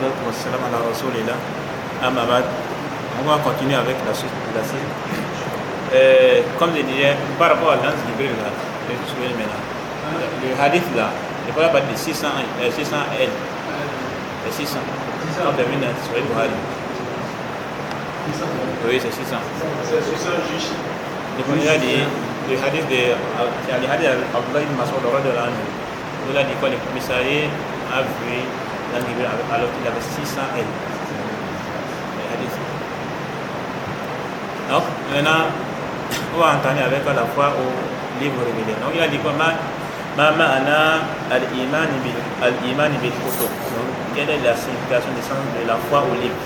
wassalatu wassalamu ala rasulillah. Amma ba'd. On va continuer avec la suite de la série. Comme je disais, par rapport à l'ange Jibril là, je me souviens maintenant. Le hadith là, je parle pas de 600 L. Les 600. On termine sur le Bukhari. Oui, c'est 600. C'est 600 juste. Le hadith de Abdullah ibn Mas'ud radhiyallahu anhu. Il a dit quoi, le commissariat a vu l'ange Jibril alors qu'il avait 600 L. Le hadith. Donc, maintenant, on va entendre avec la foi au livre révélé. Donc, il a dit quoi, ma'ana al-iman bil kutub. Donc, quelle est la signification du sens de la foi au livre?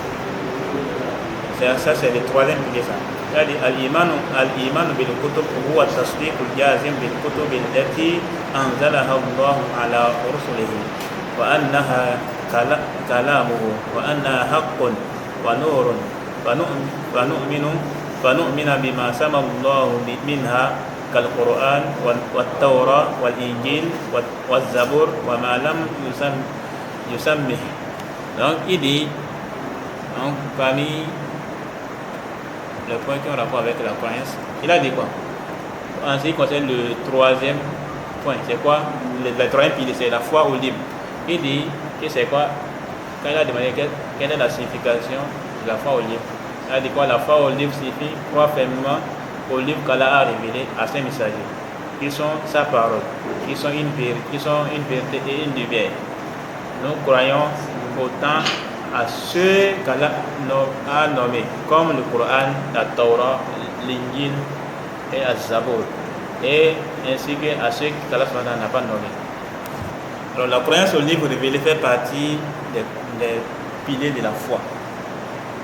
Ça, c'est le troisième pilier. Il a dit al-iman bil kutub huwa tasdiq al-jazim bil kutub allati anzalaha Allah ala rusulihi wa annaha kalamuhu wa annaha haqqun wa nurun wa nu'minu bima sama Allah minha كالقرآن والتوراة والإنجيل والزبور وما لم يسمه. Donc il dit, donc, parmi les points qui ont rapport avec la croyance, il a dit quoi? En ce qui concerne le troisième point, c'est quoi? Le troisième pilier, c'est la foi au livre. Il dit que c'est quoi? Quand il a demandé quelle est la signification de la foi au livre, il a dit quoi? La foi au livre signifie croire fermement au livre qu'Allah a révélé à ses messagers, qui sont sa parole, qui sont une vérité et une lumière. Nous croyons autant à ceux qu'Allah a nommés, comme le Coran, la Torah, l'Injil et le Zabur, et ainsi qu'à ceux qu'Allah n'a pas nommés. Alors la croyance au livre révélé fait partie des piliers de la foi.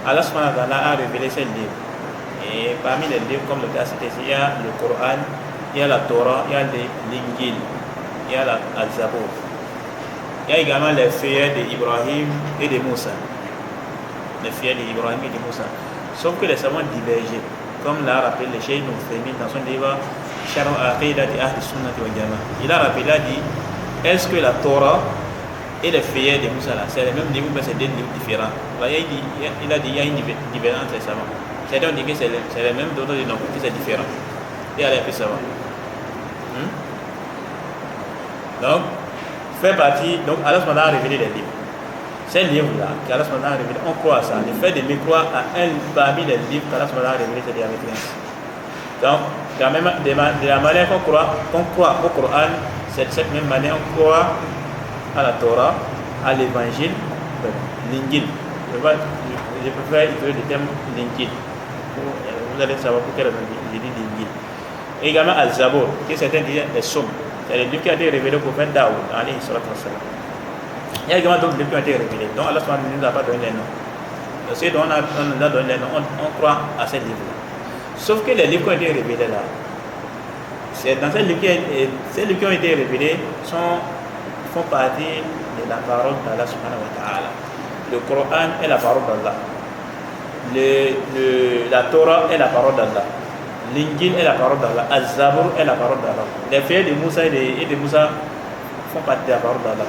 Allah a révélé ces livres. Et parmi les livres, comme le cas cité, il y a le Coran, il y a la Torah, il y a l'Injil, il y a la Zabur. Il y a également les feuillets d'Ibrahim et de Moussa. Les feuillets d'Ibrahim et de Moussa. Sauf que les savants divergent, comme l'a rappelé le Cheikh Ibn dans son livre Sharh al-Aqidah de Ahl Sunnah wal Jama'a. Il a rappelé, il a dit, est-ce que la Torah et les feuillets de Moussa, c'est les mêmes livres, mais c'est des livres différents? Il a dit, il y a une différence entre les savants. C'est-à-dire que c'est les mêmes, d'autres disent non, que c'est différent. Et allez, puis ça va. Donc, fait partie, donc Allah a révélé les livres. Ces livres-là, qu'Allah a révélé, on croit à ça. Le fait de me croire à un parmi les livres qu'Allah a révélé, c'est avec l'instant. Donc, de la manière qu'on croit au Coran, c'est de cette même manière on croit à la Torah, à l'Évangile, l'Injil. Je préfère utiliser le terme l'Injil. Vous allez savoir pour quelle raison j'ai dit l'Injil. Et également Al-Zabur, qui certains disent les Psaumes. C'est le livre qui a été révélé au prophète Daoud, alayhi salatu wassalam. Il y a également d'autres livres qui ont été révélés, dont Allah ne nous a pas donné les noms. Ceux dont on nous a donné les noms, on croit à ces livres-là. Sauf que les livres qui ont été révélés là, c'est dans ces livres qui ont été révélés font partie de la parole d'Allah subhanahu wa ta'ala. Le Coran est la parole d'Allah. La Torah est la parole d'Allah. L'Injil est la parole d'Allah. Az-Zabur est la parole d'Allah. Les feuilles de Moussa et de Moussa font partie de la parole d'Allah.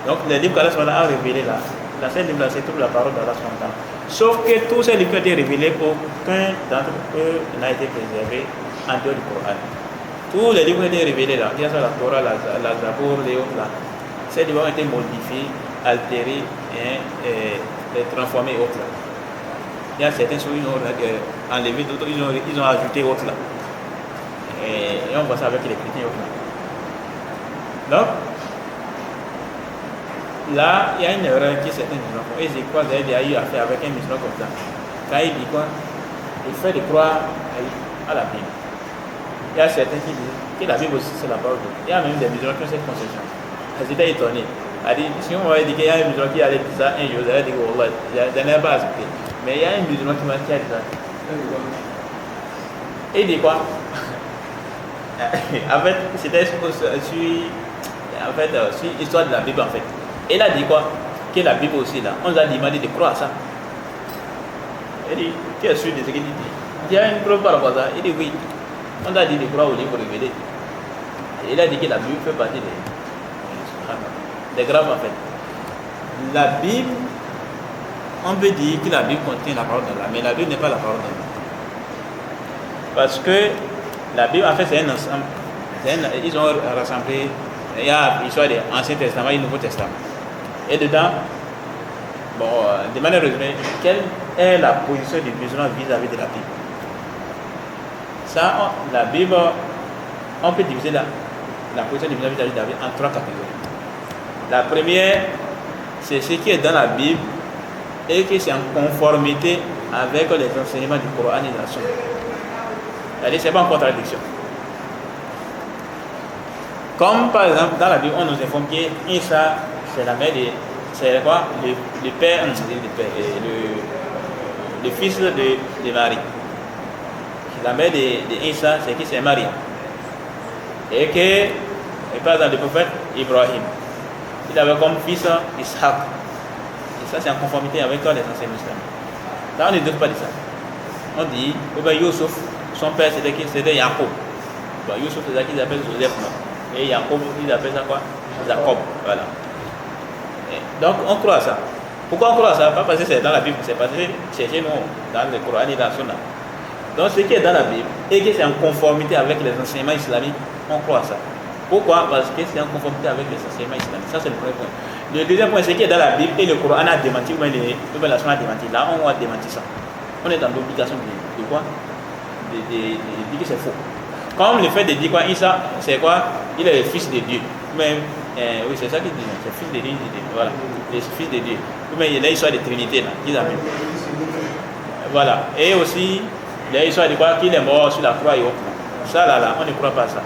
Donc les livres qu'Allah a révélés là, dans ces livres-là, c'est toute la parole d'Allah. Sauf que tous ces livres qui ont été révélés, aucun d'entre eux n'a été préservé en dehors du Coran. Tous les livres qui ont été révélés là, il y a la Torah, la Zabur, les autres là, ces livres ont été modifiés, altérés et transformés et autres là. Il y a certaines choses qui ont enlevé, d'autres ils ont ajouté autres là. Et on voit ça avec les chrétiens autres là. Donc, là, il y a une erreur qui certains musulmans font. Et je crois qu'il y a eu affaire avec un musulman comme ça. Quand il dit quoi? Il fait de croire à la Bible. Il y a certains qui disent que la Bible aussi c'est la parole de Dieu. Il y a même des musulmans qui ont cette conception. J'étais étonné. Si on m'avait dit qu'il y a un musulman qui allait dire ça un jour, j'allais dire oh, je n'ai pas accepté. Mais il y a un musulman qui m'a dit ça. Et il dit quoi? En fait, c'était sur l'histoire de la Bible en fait. Et il a dit quoi? Que la Bible aussi là, on nous a demandé de croire à ça. Il dit, tu es sûr de ce qu'il dit? Il y a une preuve par rapport à ça. Il dit oui. On a dit de croire au livre révélé. Et il a dit que la Bible fait partie des graves en fait. la Bible, on peut dire que la Bible contient la parole d'Allah, mais la Bible n'est pas la parole d'Allah. Parce que la Bible, en fait, c'est un ensemble. Ils ont rassemblé, il y a l'histoire de l'Ancien Testament et du Nouveau Testament. Et dedans, de manière résumée, quelle est la position du musulman vis-à-vis de la Bible? Ça, la Bible, on peut diviser la position du musulman vis-à-vis de la Bible en 3 catégories. La première, c'est ce qui est dans la Bible et qui est en conformité avec les enseignements du Coran et de la Sunna. C'est-à-dire, ce n'est pas en contradiction. Comme par exemple, dans la Bible, on nous informe qu'Isa, c'est la mère de. C'est quoi? Le père, le fils de Marie. La mère d'Isa, c'est qui? C'est Marie. Et par exemple, le prophète Ibrahim, il avait comme fils Ishaq. Et ça, c'est en conformité avec les enseignements islamiques. Là, on ne doute pas de ça. On dit, Youssouf, son père, c'était Jacob. Youssouf, c'est ça qu'ils appellent Joseph. Et Jacob, ils appellent ça quoi? Jacob. Voilà. Et donc, on croit à ça. Pourquoi on croit à ça? Pas parce que c'est dans la Bible, c'est parce que c'est chez nous, dans le Coran et dans la Sunna. Donc, ce qui est dans la Bible et que c'est en conformité avec les enseignements islamiques, on croit à ça. Pourquoi? Parce que c'est en conformité avec les enseignements islamiques. Ça, c'est le premier point. Le deuxième point, c'est ce qui est dans la Bible et le Coran a démenti, ou bien la Sunna a démenti. Là, on va démentir ça. On est dans l'obligation de quoi? De dire que c'est faux. Comme le fait de dire quoi, Isa, c'est quoi? Il est le fils de Dieu. Mais, oui, c'est ça qu'il dit. C'est le fils de Dieu. Voilà. Le fils de Dieu. Mais il y a l'histoire de Trinité là. Ils amènent. Voilà. Et aussi, il y a l'histoire de quoi? Qu'il est mort sur la croix et autres. Ça là, on ne croit pas à ça.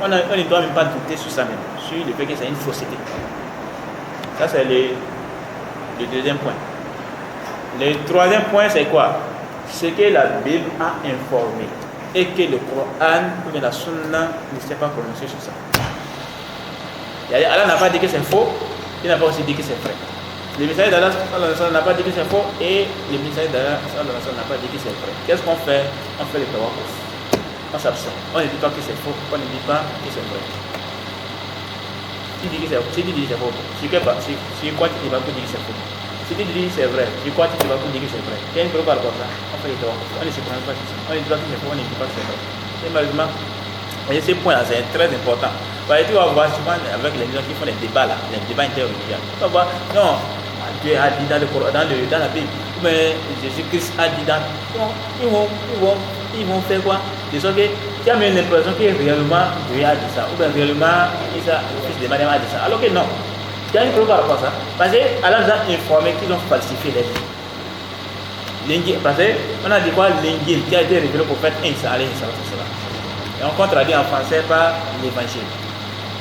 On ne doit même pas douter sur ça même. Sur le fait que c'est une fausseté. Ça, c'est le deuxième point. Le troisième point, c'est quoi? C'est que la Bible a informé et que le Coran ou la Sunna ne s'est pas prononcé sur ça. Allah n'a pas dit que c'est faux, il n'a pas aussi dit que c'est vrai. Le messager d'Allah n'a pas dit que c'est faux et le messager d'Allah n'a pas dit que c'est vrai. Qu'est-ce qu'on fait? On fait le tawakkuf. On s'abstient. On ne dit pas que c'est faux, on ne dit pas que c'est vrai. Si tu dis que c'est faux, si tu crois qu'il va dire que c'est faux. Si tu dis que c'est vrai, tu crois qu'il va dire que c'est vrai. Quel est le problème comme ça? On fait le tawakkuf. On ne se prononce pas sur ça. On ne dit pas que c'est faux, on ne dit pas que c'est vrai. Et malheureusement, voyez, ces points-là, c'est très important. Tu vas voir souvent avec les gens qui font les débats là, les débats interreligieux. Tu vas voir, non, Dieu a dit dans le Coran, dans la Bible, mais Jésus-Christ a dit dans. Donc, ils vont faire quoi? De sorte que tu as même l'impression que réellement Dieu a dit ça, ou bien réellement Isa, le fils de Mariam, a dit ça. Alors que non. Tu as une preuve par rapport à ça. Parce qu'Allah nous a informé qu'ils ont falsifié les livres. Parce qu'on a dit quoi? L'Injil qui a été révélé au prophète Isa, alayhi salam. Et on contradit en français par l'évangile.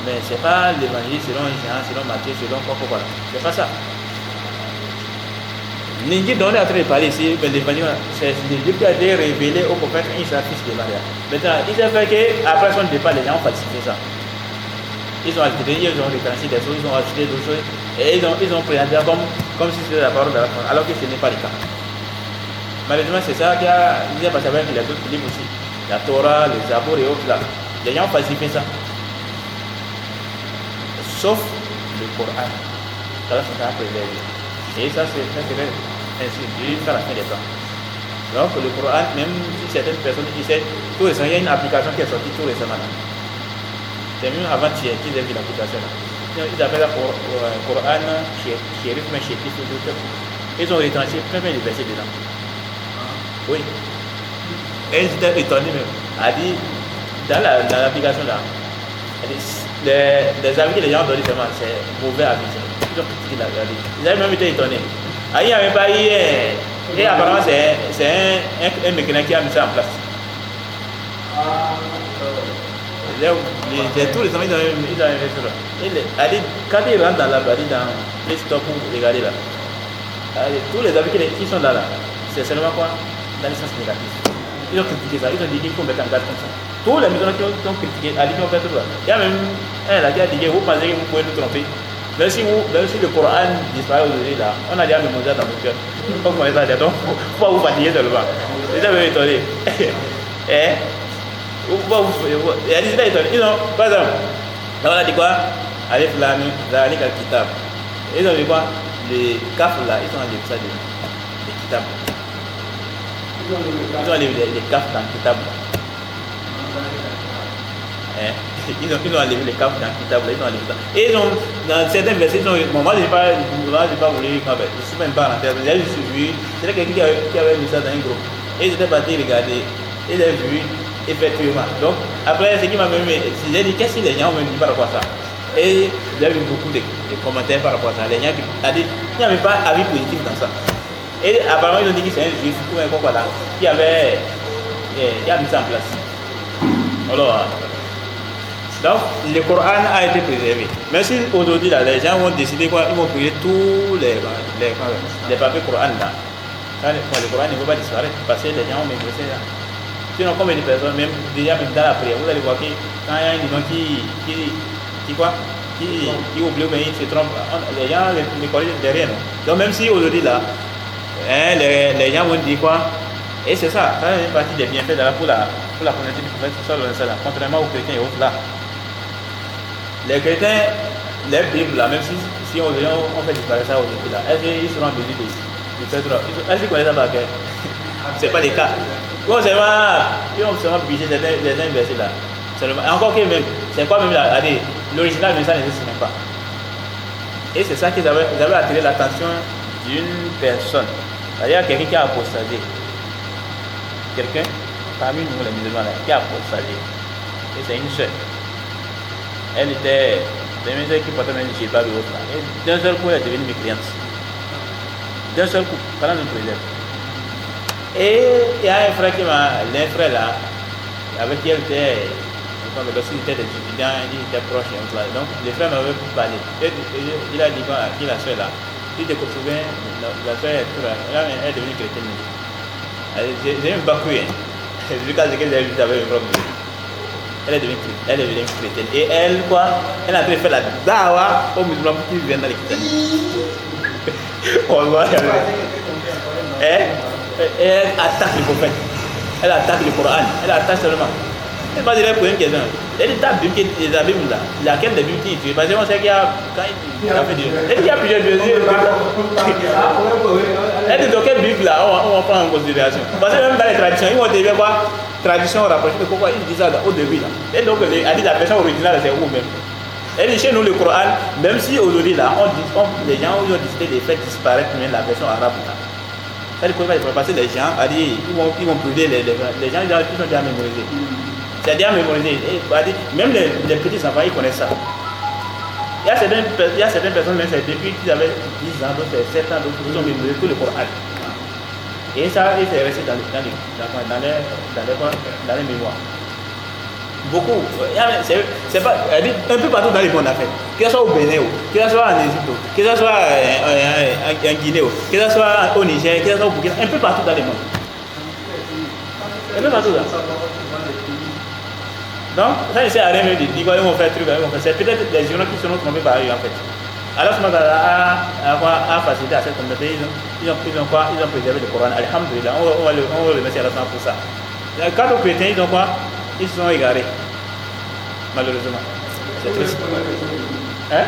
Mais ce n'est pas l'évangile selon Jean, selon Matthieu, selon quoi. Ce n'est pas ça. L'Injil dont on est en train de parler ici, l'évangile, c'est le livre qui a été révélé au prophète Isa, fils de Maria. Maintenant, il s'est fait qu'après son départ, les gens ont falsifié ça. Ils ont ajouté, ils ont retranché des choses, ils ont ajouté d'autres choses. Et ils ont présenté comme si c'était la parole de la France, alors que ce n'est pas le cas. Malheureusement, c'est ça qui a passé avec les autres livres aussi. La Torah, les Zabour et autres là. Les gens ont falsifié ça. Sauf le Coran. Ça va préservé. Et ça, c'est ainsi jusqu'à la fin des temps. Donc, le Coran, même si certaines personnes disaient, tout récemment, il y a une application qui est sortie tout récemment. C'est même avant-hier qu'ils avaient vu l'application là. Ils appellent ça Coran, Shérif, mais Shérif, ils ont retranché plein de versets dedans. Oui. Et ils étaient étonnés même. Elle dit, dans l'application là, les avis que les gens ont donnés, c'est mauvais avis. Ils ont critiqué la vie. Ils avaient même été étonnés. Il n'y avait pas eu. Et apparemment, c'est un mécanicien qui a mis ça en place. Tous les amis, ils avaient fait ça. Quand ils rentrent dans la barrière, dans les stocks pour regarder là, tous les avis qui sont là, c'est seulement quoi? Dans le sens négatif. Ils ont critiqué ça, ils ont dit qu'il faut mettre en garde comme ça. Tous les musulmans qui ont critiqué, a dit qu'ils ont fait tout ça. Il y a même un là qui a dit que vous pensez que vous pouvez nous tromper. Même si le Coran disparaît aujourd'hui là, on a déjà mémorisé dans nos cœurs. Donc on est ça, donc il faut vous fatiguer seulement. Ils ont étonné. Et ils ont étonné. Ils ont, par exemple, là on a dit quoi? Alif Lam Mim Zalika al-Kitab. Ils ont dit quoi? les kaf là, ils ont enlevé ça des kitab. Ils ont enlevé les kaf dans le kitab. Ils ont enlevé les kaf dans le kitab, ils ont enlevé ça. Et ils ont, dans certains versets, ils ont, bon, moi j'ai pas voulu, je suis même pas en tête, j'ai juste vu, c'était quelqu'un qui avait mis ça dans un groupe. Et ils étaient partis regarder, et ils avaient vu effectivement. Donc, après, ce qui m'a même j'ai dit, qu'est-ce que les gens ont dit par rapport à ça? Et j'ai vu beaucoup de commentaires par rapport à ça. Les gens qui ont dit, il n'y avait pas avis positif dans ça. Et apparemment, ils ont dit que c'est un juif ou un quoi là, qui a mis ça en place. Alors, donc, le Coran a été préservé. Même si aujourd'hui, là, les gens vont décider quoi, ils vont brûler tous les papiers Coran là. Le Coran ne peut pas disparaître parce que les gens ont méprisé là. Sinon, combien de personnes, même déjà même dans la prière, vous allez voir que quand il y a un imam qui oublie ou bien il se trompe, les gens ne corrigent derrière. Donc, même si aujourd'hui là, les gens vont dire quoi, et c'est ça, ça fait partie des bienfaits de pour la communauté du prophète, contrairement aux chrétiens et autres là. Les chrétiens, les Bibles là, même si on fait disparaître ça aujourd'hui là, est-ce qu'ils seront en mesure de faire trop? Est-ce qu'ils connaissent ça par cœur? C'est pas le cas. Ils vont seulement piger certains versets là. Encore que même, c'est quoi même là, l'original mais ça n'existe même pas. Et c'est ça qu'ils avaient attiré l'attention d'une personne. C'est-à-dire quelqu'un qui a apostasé. Quelqu'un parmi nous les musulmans là, qui a apostasé. Et c'est une seule. Elle était une seule qui portait même une chibab et autres là. Et d'un seul coup, elle est devenue mécréante. D'un seul coup, pendant notre préserve. Et il y a un frère l'un frère là, avec qui elle était, lorsqu'il était des étudiants, il était proche et autres là. Donc, les frères m'avaient parlé. Et il a dit qui la soeur là, il te souvient, la soeur elle est devenue chrétienne. J'ai même pas cru, hein. Le cas de laquelle j'ai vu, j'avais un problème. Elle est devenue chrétienne. Et elle, quoi, elle a fait la dawa aux musulmans pour qu'ils viennent dans les chrétiens. On voit, elle attaque le prophète. Elle attaque le Coran. Elle attaque seulement. Elle va dire pour une question. Elle dit ta Bible, la Bible là, laquelle des Bibles qui est parce qu'on sait qu'il y a quand il a fait Dieu. Elle dit qu'il y a plusieurs Bibles. Elle dit dans quelle Bible là on prend en considération. Parce que même dans les traditions, ils vont dire quoi? Tradition rapprochée de pourquoi ils disent ça au début là. Et donc elle dit la version originale c'est où même. Elle dit chez nous le Coran, même si aujourd'hui là, les gens ont décidé de faire disparaître même la version arabe là. C'est-à-dire qu'il va passer les gens, ils vont brûler les gens, ils ont déjà mémorisé. C'est déjà mémorisé. Même les petits enfants, ils connaissent ça. Il y a certaines personnes, même depuis qu'ils avaient 10 ans, d'autres 7 ans, d'autres, ils ont mémorisé tout le Coran. Et ça, c'est resté dans les mémoires. Beaucoup. C'est pas, un peu partout dans le monde en fait. Que ce soit au Bénin, que ce soit en Égypte, que ce soit en Guinée, que ce soit au Niger, que ce soit au Burkina, un peu partout dans le monde. Un peu partout là. Donc, ça ne sert à rien de dire qu'ils vont faire truc, c'est peut-être des gens qui sont trompés par eux en fait. Alors, ce moment-là a facilité à cette communauté, ils ont préservé le Coran. Alhamdulillah, on va le remercier à la fin pour ça. Quant aux chrétiens, ils ont quoi? Ils se sont égarés. Malheureusement. C'est triste. Hein?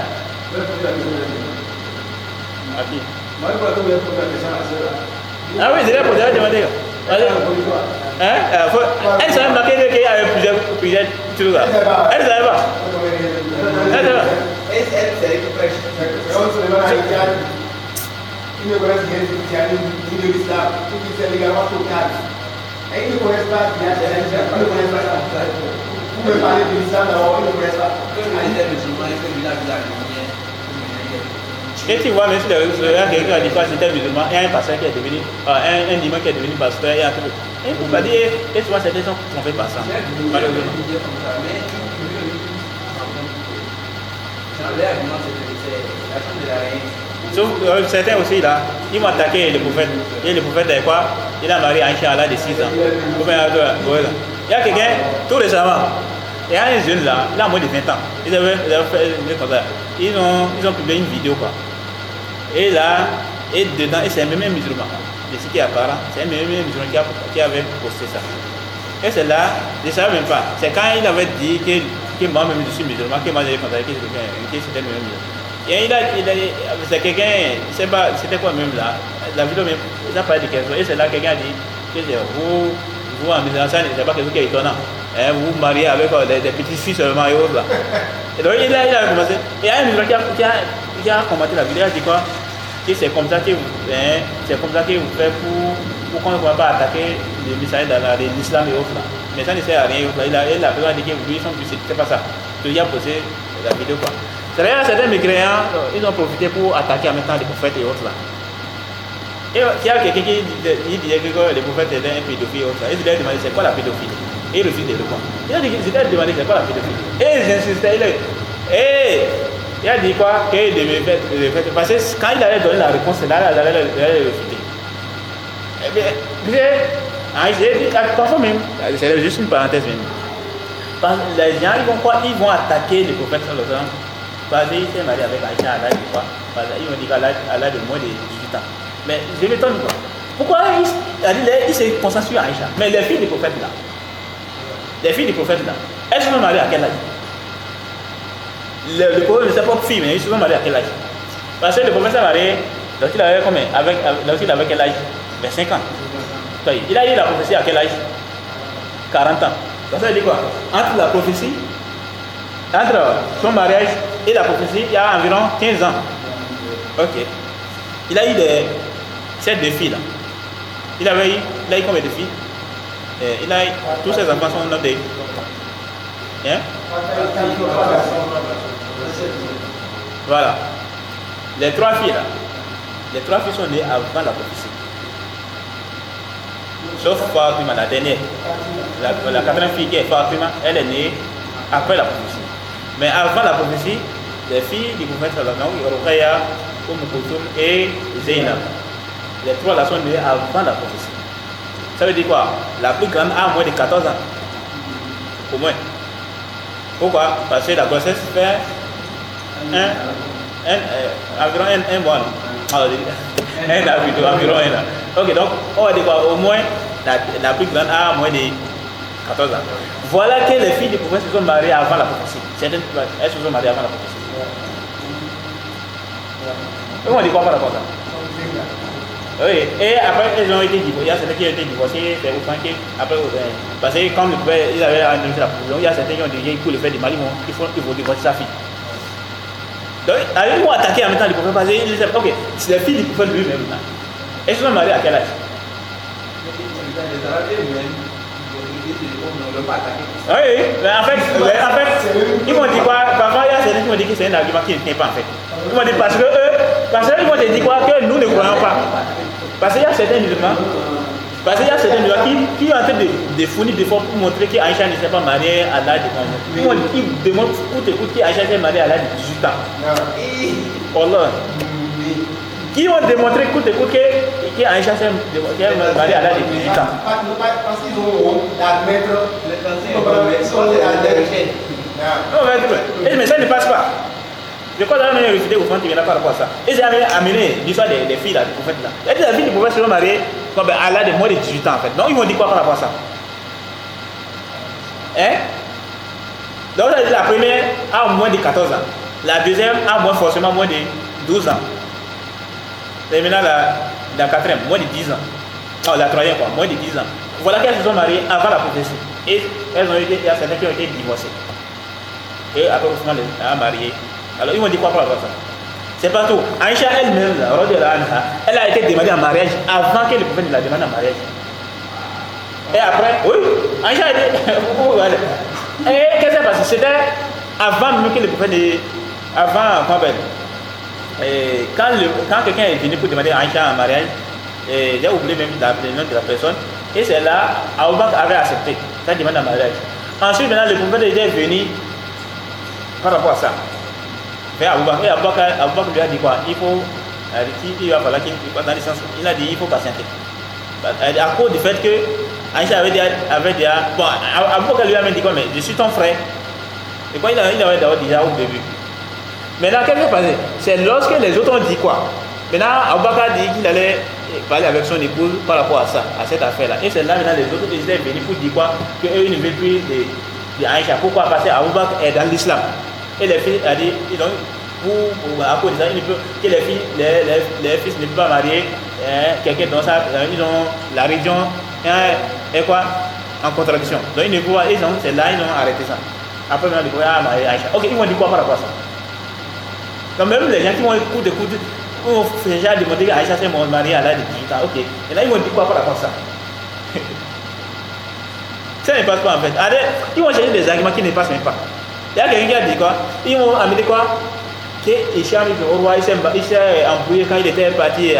À qui? Ah oui, c'est là pour demander. Hein? Elle savait pas qu'il y avait plusieurs trucs là. Elle ne savait pas. Elle ne savait pas. Ils ne connaissent rien du christianisme ni de l'islam, tout qui c'est légalement total. Et ils ne connaissent pas bien, ils ne connaissent pas ça. Vous me parlez de l'islam d'abord, ils ne connaissent pas. Et tu vois, même si quelqu'un a dit quoi, c'était musulman, et un pasteur qui est devenu, un imam qui est devenu pasteur, et un truc. Et il ne faut pas dire, et souvent certains sont trompés par ça. Malheureusement. Sauf certains aussi là, ils vont attaquer le prophète. Et le prophète est quoi? Il a marié Aïcha à l'âge de 6 ans. Il y a quelqu'un, tout récemment, il y a un jeune là, il a moins de 20 ans. Ils avaient fait comme ça. Ils ont publié une vidéo quoi. Et là, et dedans, et c'est un même musulman. De ce qui est apparent, c'est un même musulman qui avait posté ça. Et c'est là, je ne savais même pas. C'est quand il avait dit que moi-même je suis musulman, que moi j'avais contacté que c'était le même musulman. Et c'est quelqu'un, c'est pas, c'était quoi même là, la vidéo même, il a parlé de quelque chose, et c'est là quelqu'un a dit que vous en misant ça, c'est pas quelque chose qui est étonnant. Hein, vous vous mariez avec des petites filles seulement et autres là. Et donc il a commencé, et il y a un musulman qui a commenté la vidéo, il a dit quoi, que c'est comme ça que vous faites pour qu'on ne va pas attaquer les messages de l'islam et autres là. Mais ça ne sert à rien, il a besoin de dire que lui, c'est pas ça. Donc il a posé la vidéo quoi. C'est-à-dire certains mécréants, ils ont profité pour attaquer en même temps les prophètes et autres là. Et il y a quelqu'un qui disait que les prophètes étaient un pédophile et autres là. Ils lui ont demandé c'est quoi la pédophilie. Et il refuse de répondre. Il a demandé c'est quoi la pédophilie. Et ils insistaient, il a dit quoi qu'il devait faire. Parce que quand il allait donner la réponse, là, il allait refuser. Eh bien, j'ai dit, parfois même, c'est juste une parenthèse même. Les gens, ils vont attaquer les prophètes sur le temps. Parce qu'il s'est marié avec Aïcha à l'âge de quoi? Ils ont dit qu'à l'âge de moins de 18 ans. Mais je m'étonne quoi. Pourquoi il s'est concentré sur Aïcha? Mais les filles des prophètes là, elles se sont mariées à quel âge? Le prophète ne sait pas fille, mais ils se sont mariés à quel âge? Parce que le prophète s'est marié, lorsqu'il avait combien? Lorsqu'il avait quel âge? 25 ans. Il a eu la prophétie à quel âge? 40 ans. Donc ça veut dire quoi? Entre son mariage et la prophétie, il y a environ 15 ans. Ok. Il a eu ces deux filles là. Il a eu combien de filles? Tous ses enfants sont notés. Hein? Voilà. Les trois filles sont nées avant la prophétie. Sauf Fatima, la dernière. La quatrième fille qui est Fatima, elle est née après la prophétie. Mais avant la prophétie, les filles du prophète sallallahu alayhi wa sallam, Umm Kulthum et Zainab. Les trois là sont nées avant la prophétie. Ça veut dire quoi? La plus grande a moins de 14 ans. Au moins. Pourquoi? Parce que la grossesse fait environ un mois. Environ un an. Ok, donc on va dire quoi? Au moins, la plus grande a moins de 14 ans. Voilà que les filles du prophète se sont mariées avant la prophétie. Certaines, elles se sont mariées avant la prophétie. On dit quoi par rapport à ça? Oui, et après elles ont été divorcées. Il y a certains qui ont été divorcés, c'est au franquet. Après, parce que comme le père, ils avaient annoncé la prophétie, il y a certains qui ont dit pour le faire du mari, il faut divorcer sa fille. Donc, ils vont attaquer en même temps le prophète parce qu'ils disaient, ok, c'est les filles du prophète lui-même. Elles se sont mariées à quel âge? Oui, mais en fait, ils m'ont dit quoi? Parfois, il y a certains qui m'ont dit que c'est un argument qui ne tient pas en fait. Ils m'ont dit parce qu'ils m'ont dit quoi? Que nous ne croyons pas. Parce qu'il y a certains musulmans, qui sont en train de fournir des efforts pour montrer qu'Aïcha ne s'est pas mariée à l'âge de 11 ans. Ils démontrent qu'Aïcha s'est mariée à l'âge de 18 ans. Allah. Qui ont démontré qu'Aïcha s'est mariée à l'âge de 18 ans. Parce qu'ils ont honte d'admettre mais ça ne passe pas. Je crois que la même réfuté au fond qui vient par rapport à ça. Et j'ai amené l'histoire des filles là, du prophète là. Et les filles du prophète se sont mariées à l'âge de moins de 18 ans en fait. Donc ils vont dire quoi par rapport à ça? Hein? Donc la première a moins de 14 ans. La deuxième a forcément moins de 12 ans. Et maintenant la quatrième, moins de 10 ans. Non, la troisième quoi, moins de 10 ans. Voilà qu'elles se sont mariées avant la prophétie. Et il y a certains qui ont été divorcés. Et après Ousmane a marié. Alors ils vont dire quoi par rapport à ça? C'est pas tout. Aïcha elle-même, elle a été demandée en mariage avant que le prophète la demande en mariage. Et après, oui, Aïcha a été. Et qu'est-ce qui s'est passé? C'était avant même que le prophète. Avant, quand quelqu'un est venu pour demander à Aïcha en mariage, j'ai oublié même le nom de la personne, et c'est là, Abu Bakr avait accepté sa demande en mariage. Ensuite, maintenant, le prophète était venu par rapport à ça. Et Abu Bakr lui a dit quoi? Il va falloir qu'il passe dans le sens, il a dit il faut patienter. À cause du fait que Aïcha avait dit, bon, Abu Bakr lui a dit quoi? Mais je suis ton frère. Et quoi, il avait d'abord déjà au début. Maintenant, qu'est-ce qui s'est passé? C'est lorsque les autres ont dit quoi? Maintenant, Abu Bakr a dit qu'il allait parler avec son épouse par rapport à ça, à cette affaire-là. Et c'est là maintenant les autres étaient venus pour dire quoi? Qu'eux ne veulent plus de Aïcha. Pourquoi? Parce que Abu Bakr est dans l'islam. Et les filles ont dit, à cause de ça, il ne peut, que les fils ne peuvent pas marier quelqu'un dans ça, ils ont la religion est quoi en contradiction. Donc ils ne pouvaient, c'est là ils ont arrêté ça. Après ils ont découvert marier Aïcha. Ok, ils vont dire quoi par rapport à ça? Donc même les gens qui vont écouter, ont déjà demandé qu'Aïcha s'est mariée à l'âge de 18 ans. Ok, et là ils vont dire quoi par rapport à ça? Ça ne passe pas en fait. Allez, ils vont chercher des arguments qui ne passent même pas. Il y a quelqu'un qui a dit quoi? Ils vont amener quoi? Que Hicham ibn Urwa, il s'est embrouillé quand il était parti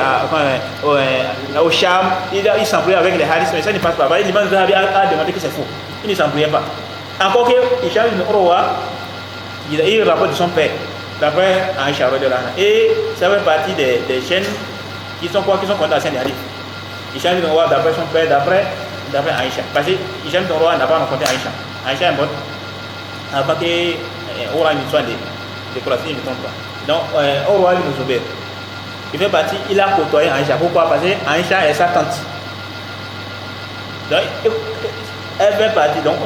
au Cham. Il s'embrouillait avec les hadiths, mais ça ne passe pas. L'imam Zahabi a demandé que c'est faux. Il ne s'embrouillait pas. Encore que Hicham ibn Urwa, il rapporte de son père, d'après Aïcha radhiyallahu anha. Et ça fait partie des chaînes qui sont quoi? Qui sont contre la scène des hadiths. Hicham ibn Urwa, d'après son père, d'après Aïcha. Parce que Hicham ibn Urwa n'a pas rencontré Aïcha. Aïcha est morte avant que Urwa ne soit décoration, il ne me trompe pas. Donc, Urwa ibn Zubayr, il fait partie, il a côtoyé Aïcha. Pourquoi? Parce que Aïcha est sa tante. Donc, elle fait partie, donc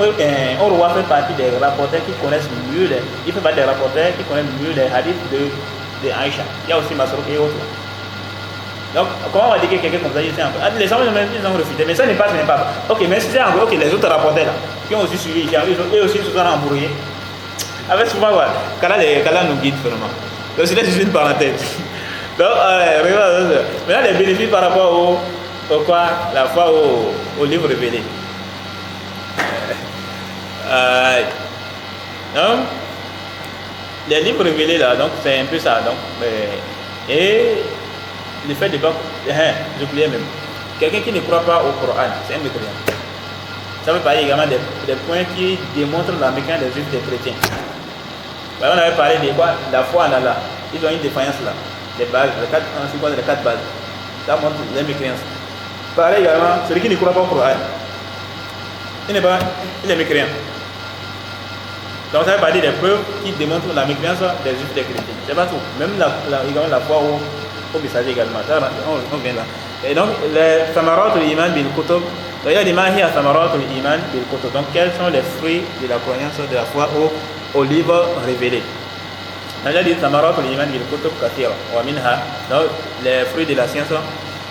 Urwa fait partie des rapporteurs qui connaissent mieux il fait partie des rapporteurs qui connaissent mieux les hadiths de Aïcha. Il y a aussi Masrouk et autres. Donc, comment on va dire que quelqu'un comme ça, il sait un peu. Les hommes, ils ont refusé, mais ça ne passe même pas. Ok, mais si c'est en gros, ok, les autres rapporteurs là, qui ont aussi suivi, eux aussi se sont embrouillés. Avec souvent, voilà, Kala nous guide vraiment. Donc, c'est là juste une parenthèse. Donc, regarde, maintenant, les bénéfices par rapport au quoi, la foi au livre révélé. Donc, les livres révélés là, donc c'est un peu ça. Donc, et le fait de pas, j'oubliais même, quelqu'un qui ne croit pas au Coran, c'est un mécréant. Ça veut parler également des points qui démontrent la mécanique des juifs des chrétiens. On avait parlé de quoi? La foi en Allah. Ils ont une défaillance là. Les bases, les quatre bases. Ça montre les mécréances. Pareil également, celui qui ne croit pas au Coran, il est mécréant. Donc ça veut parler des preuves qui démontrent la mécréance des juifs des chrétiens. C'est pas tout. Même également la foi au messager également. Ça, on vient là. Et donc, les samarat l'iman bil kutub. Donc, il y a des mahia samarat l'iman bil kutub. Donc, quels sont les fruits de la croyance de la foi au livre révélé? Donc, il y a des samarat l'iman bil kutub kathira. Wa minha. Donc, les fruits de la science,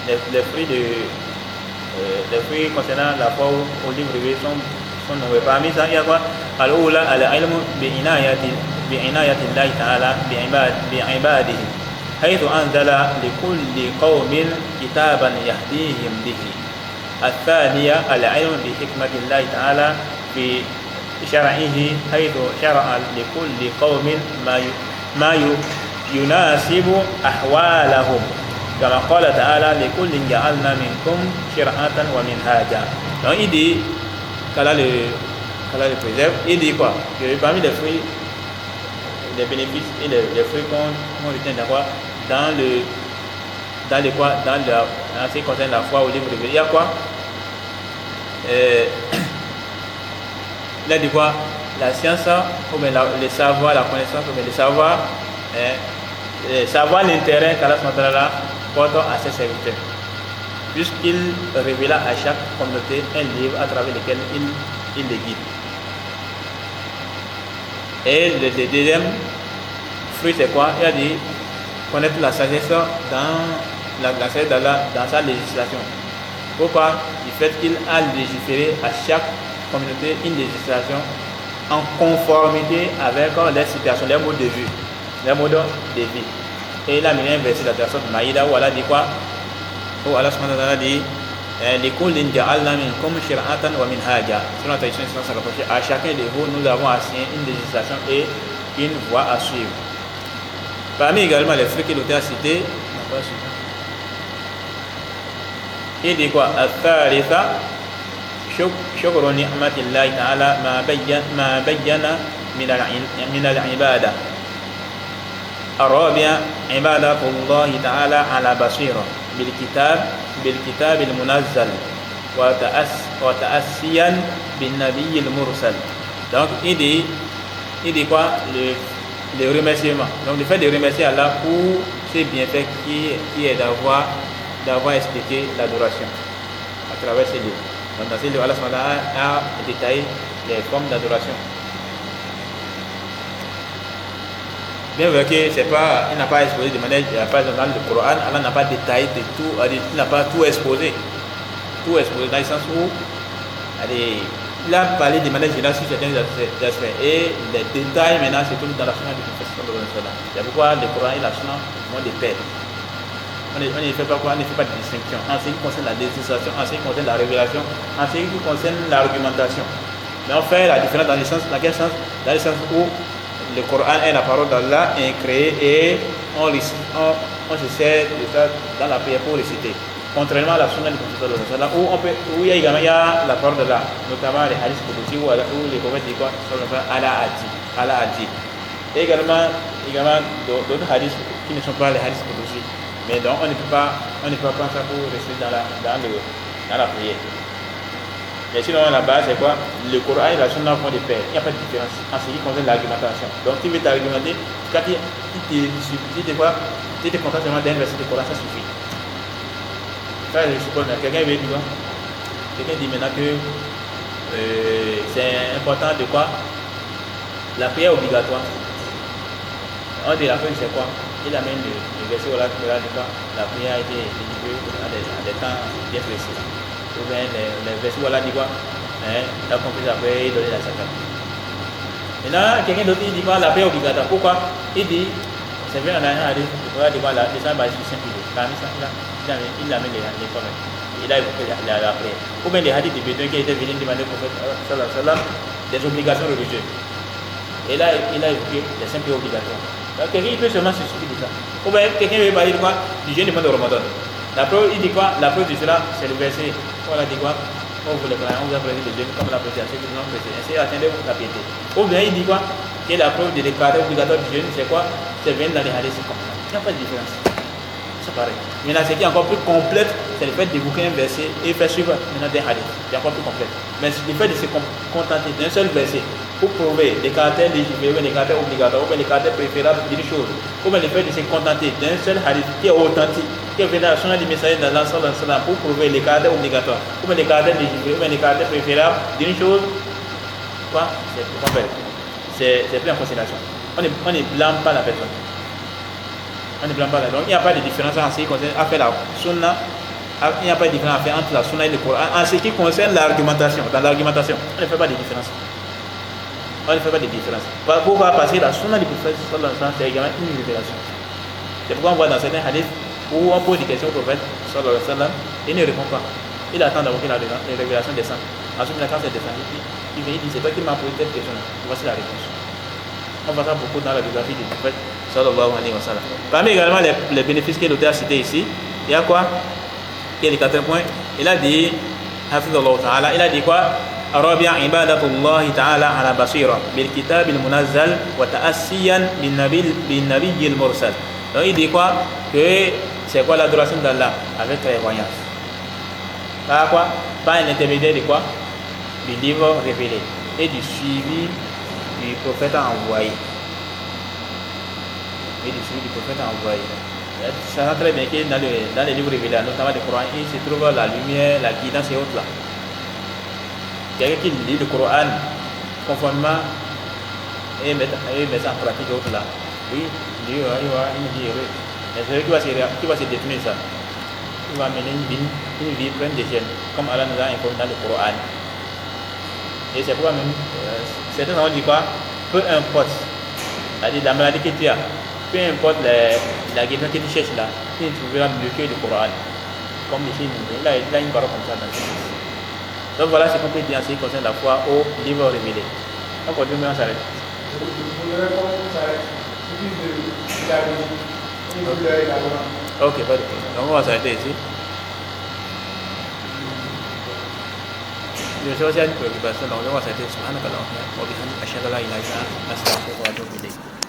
les fruits concernant la foi au livre révélé sont nombreux. Parmi ça, il y a quoi? Al-Oula al-ilmu bi'inayati Allah ta'ala bi'ibadihi. حيث أنزل لكل قوم كتابا يهديهم به. الثانية العلم بحكمة الله تعالى في شرعه حيث شرع لكل قوم ما يناسب أحوالهم كما قال تعالى لكل جعلنا منكم شرعة ومنهاجا. Donc il dit qu'Allah le préserve. Il dit quoi? Que parmi les fruits, les bénéfices et les fruits qu'on retient d'avoir dans ce qui concerne la foi au livre révélé, il y a quoi? Il a dit quoi? La science, ou bien le savoir, la connaissance, ou bien le savoir l'intérêt qu'Allah porte à ses serviteurs, puisqu'il révéla à chaque communauté un livre à travers lequel il les guide. Et le deuxième fruit, c'est quoi? Il a dit connaître la sagesse dans la sagesse d'Allah dans sa législation. Pourquoi? Du fait qu'il a légiféré à chaque communauté une législation en conformité avec les situations, les modes de vie, les modes de vie. Et il a mis un verset de la sourate Maïda où Allah dit quoi? Où Allah subhanahu wa ta'ala dit لكل جعلنا منكم شرعة ومنهاجا. Selon la tradition islamique, à chacun de vous, nous avons assigné une législation et une voie à suivre. Parmi également les fruits que l'auteur a cités, il dit quoi? الثالثة شكر نعمة الله تعالى ما بين من العبادة. الرابعة عبادة الله تعالى على بصيرة بالكتاب المنزل وتأسيا بالنبي المرسل. Donc il dit quoi? Le remerciement. Donc le fait de remercier Allah pour ses bienfaits qui est d'avoir expliqué l'adoration à travers ces livres. Donc dans ces livres, Allah a détaillé les formes d'adoration. Bien vrai que c'est pas, il n'a pas exposé de manière, par exemple dans le Coran, Allah n'a pas détaillé de tout, il n'a pas tout exposé. Tout exposé dans le sens où, il a parlé de manière générale sur certains aspects. Et les détails maintenant se trouvent dans la sunna du prophète sallallahu alayhi wa sallam. C'est pourquoi le Coran et la sunna vont de pair. On ne fait pas quoi, on ne fait pas de distinction en ce qui concerne la législation, en ce qui concerne la révélation, en ce qui concerne l'argumentation. Mais on fait la différence dans le sens, dans quel sens? Dans le sens où le Coran est la parole d'Allah, est créé et on se sert de ça dans la prière pour réciter. Contrairement à la sunna du prophète sallallahu alayhi wa sallam, où il y a la parole d'Allah, notamment les hadiths qudsi où les prophètes disent quoi? Allah a dit. Et également d'autres hadiths qui ne sont pas les hadiths qudsi. Mais donc on ne peut pas prendre ça pour rester dans la prière. Mais sinon la base c'est quoi? Le Coran et la sunna font des paires. Il n'y a pas de différence en ce qui concerne l'argumentation. Donc tu veux t'argumenter, quand tu es content seulement d'un verset du Coran, ça suffit. Ça je suppose, quelqu'un veut dire quoi? Quelqu'un dit maintenant que c'est important de quoi? La prière obligatoire. On dit la prière c'est quoi? Il amène le verset où la prière a été délivrée à des temps bien précis. Ou bien les versets où Allah dit quoi? La comprise après, il donne la zakat. Maintenant, quelqu'un d'autre dit quoi? La prière obligatoire. Pourquoi? Il dit, c'est vrai, on a un hadith, il dit quoi? La descente basée sur 5 kilos. Il amène les formes. Il a évoqué la prière. Ou bien les hadiths de Bédouin qui étaient venus demander au prophète sallallahu alayhi wa sallam des obligations religieuses. Et là, il a évoqué les 5 prières obligatoires. Donc, quelqu'un peut seulement se suffire de ça. Ou bien quelqu'un veut parler de quoi? Du jeûne du mois de Ramadan. La preuve, il dit quoi? La preuve de cela, c'est le verset. On a dit quoi? On vous a prédit le jeûne comme la prêté à ceux qui l'ont prêté. Ainsi, attendez-vous la piété. Ou bien il dit quoi? Que la preuve de déclarer obligatoire du jeûne, c'est quoi? C'est venir dans les hadiths comme ça. Il n'y a pas de différence. C'est pareil. Maintenant, ce qui est encore plus complète, c'est le fait d'évoquer un verset et faire suivre maintenant des hadiths. C'est encore plus complète. Mais le fait de se contenter d'un seul verset pour prouver des caractères légiférés, des caractères obligatoires, ou bien des caractères préférables d'une chose, ou bien le fait de se contenter d'un seul hadith qui est authentique, qui est venu à la sunna du messager dans l'ensemble pour prouver les caractères obligatoires, ou bien les caractères légiférés, ou bien les caractères préférables d'une chose, quoi? C'est pris en considération. On ne blâme pas la personne. On ne blâme pas la personne. Il n'y a pas de différence en ce qui concerne à faire la sunna. Il n'y a pas de différence à faire entre la sunna et le Coran. En ce qui concerne l'argumentation, dans l'argumentation, on ne fait pas de différence. On ne fait pas de différence. Pourquoi? Parce que la sunna du prophète sallallahu alayhi wa sallam, c'est également une révélation. C'est pourquoi on voit dans certains hadiths où on pose des questions au prophète sallallahu alayhi wa sallam et il ne répond pas. Il attend d'avoir que la révélation descende. Ensuite, quand c'est descendu, il vient, il dit, c'est toi qui m'as posé cette question. Voici la réponse. On voit ça beaucoup dans la biographie du prophète sallallahu alayhi wa sallam. Parmi également les bénéfices que l'auteur a cités ici, il y a quoi? Il y a les 4 points. Il a dit, hafidhullah ta'ala, il a dit quoi? رابع عبادة الله تعالى على بصيرة بالكتاب المنزل وتأسيا بالنبي المرسل. Donc il dit quoi? Que c'est quoi l'adoration d'Allah? Avec clairvoyance. Par quoi? Par l'intermédiaire de quoi? Du livre révélé et du suivi du prophète envoyé. Et du suivi du prophète envoyé. Ça sent très bien que dans les livres révélés, notamment le Coran, il se trouve la lumière, la guidance et autres là. Quelqu'un qui lit le Coran conformément et met ça en pratique autre là, oui, il va une vie heureuse. Mais c'est lui qui va se détenir ça. Il va mener une vie pleine de gêne, comme Allah nous a informé dans le Coran. Et c'est pourquoi même, certains ont dit quoi? Peu importe, c'est-à-dire la maladie que tu as, peu importe la guérison que tu cherches là, tu trouveras mieux que le Coran. Comme les films, il a une parole comme ça dans le film. Donc voilà ce qu'on peut dire en ce qui concerne la foi au livre révélé. On continue, mais on s'arrête. Ok, pas de problème. Donc on va s'arrêter ici. Je sais aussi qu'il y a une préoccupation, donc on va s'arrêter. Subhanakallahumma wa bihamdika ashhadu an la ilaha illa anta astaghfiruka wa atubu ilayk.